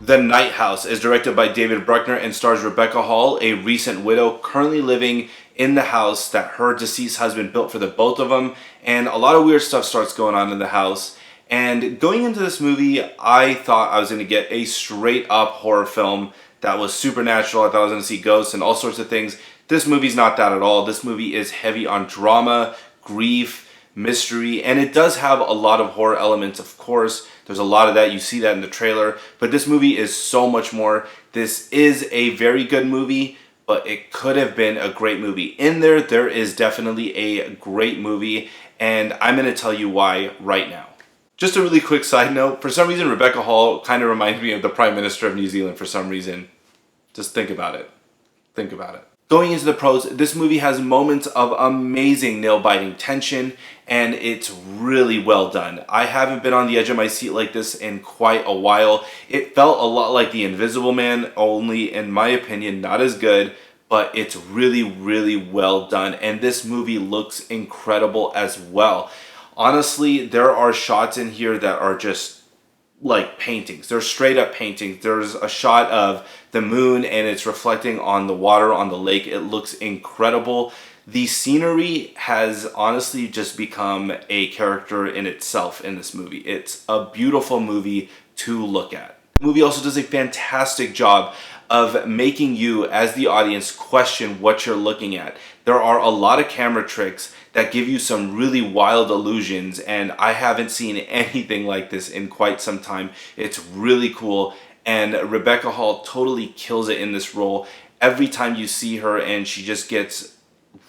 The Night House is directed by David Bruckner and stars Rebecca Hall, a recent widow currently living in the house that her deceased husband built for the both of them, and a lot of weird stuff starts going on in the house. And going into this movie, I thought I was going to get a straight up horror film that was supernatural. I thought I was going to see ghosts and all sorts of things. This movie's not that at all. This movie is heavy on drama, grief, mystery, and it does have a lot of horror elements, of course. There's a lot of that. You see that in the trailer. But this movie is so much more. This is a very good movie, but it could have been a great movie. In there is definitely a great movie, and I'm going to tell you why right now. Just a really quick side note. For some reason, Rebecca Hall kind of reminds me of the Prime Minister of New Zealand for some reason. Just think about it. Think about it. Going into the pros, this movie has moments of amazing nail-biting tension, and it's really well done. I haven't been on the edge of my seat like this in quite a while. It felt a lot like The Invisible Man, only in my opinion not as good, but it's really, really well done, and this movie looks incredible as well. Honestly, there are shots in here that are just like paintings. They're straight up paintings. There's a shot of the moon and it's reflecting on the water on the lake. It looks incredible. The scenery has honestly just become a character in itself in this movie. It's a beautiful movie to look at. The movie also does a fantastic job of making you, as the audience, question what you're looking at. There are a lot of camera tricks that give you some really wild illusions, and I haven't seen anything like this in quite some time. It's really cool, and Rebecca Hall totally kills it in this role. Every time you see her and she just gets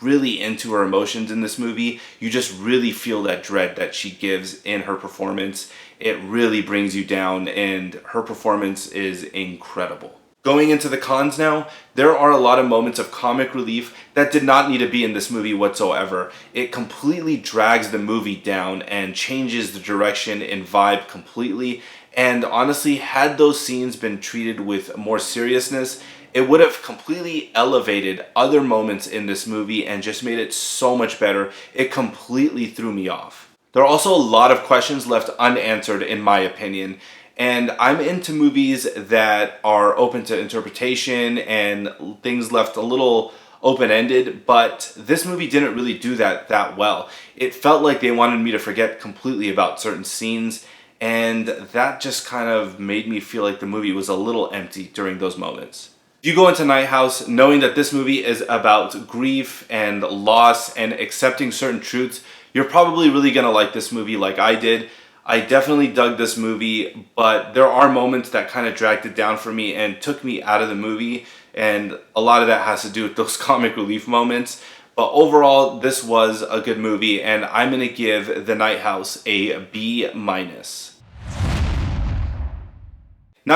really into her emotions in this movie, you just really feel that dread that she gives in her performance. It really brings you down, and her performance is incredible. Going into the cons now, there are a lot of moments of comic relief that did not need to be in this movie whatsoever. It completely drags the movie down and changes the direction and vibe completely. And honestly, had those scenes been treated with more seriousness, it would have completely elevated other moments in this movie and just made it so much better. It completely threw me off. There are also a lot of questions left unanswered in my opinion. And I'm into movies that are open to interpretation and things left a little open-ended, but this movie didn't really do that well. It felt like they wanted me to forget completely about certain scenes, and that just kind of made me feel like the movie was a little empty during those moments. If you go into Night House knowing that this movie is about grief and loss and accepting certain truths, you're probably really gonna like this movie like I did. I definitely dug this movie, but there are moments that kind of dragged it down for me and took me out of the movie, and a lot of that has to do with those comic relief moments. But overall, this was a good movie, and I'm going to give The Night House a B-. Now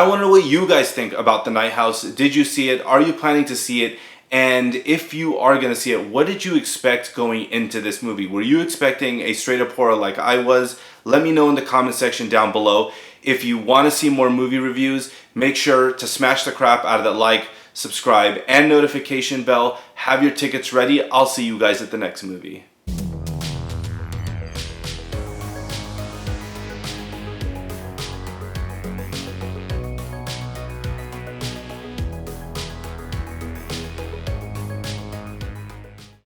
I want to know what you guys think about The Night House. Did you see it? Are you planning to see it? And if you are going to see it, what did you expect going into this movie? Were you expecting a straight up horror like I was? Let me know in the comment section down below. If you want to see more movie reviews, make sure to smash the crap out of that like, subscribe, and notification bell. Have your tickets ready. I'll see you guys at the next movie.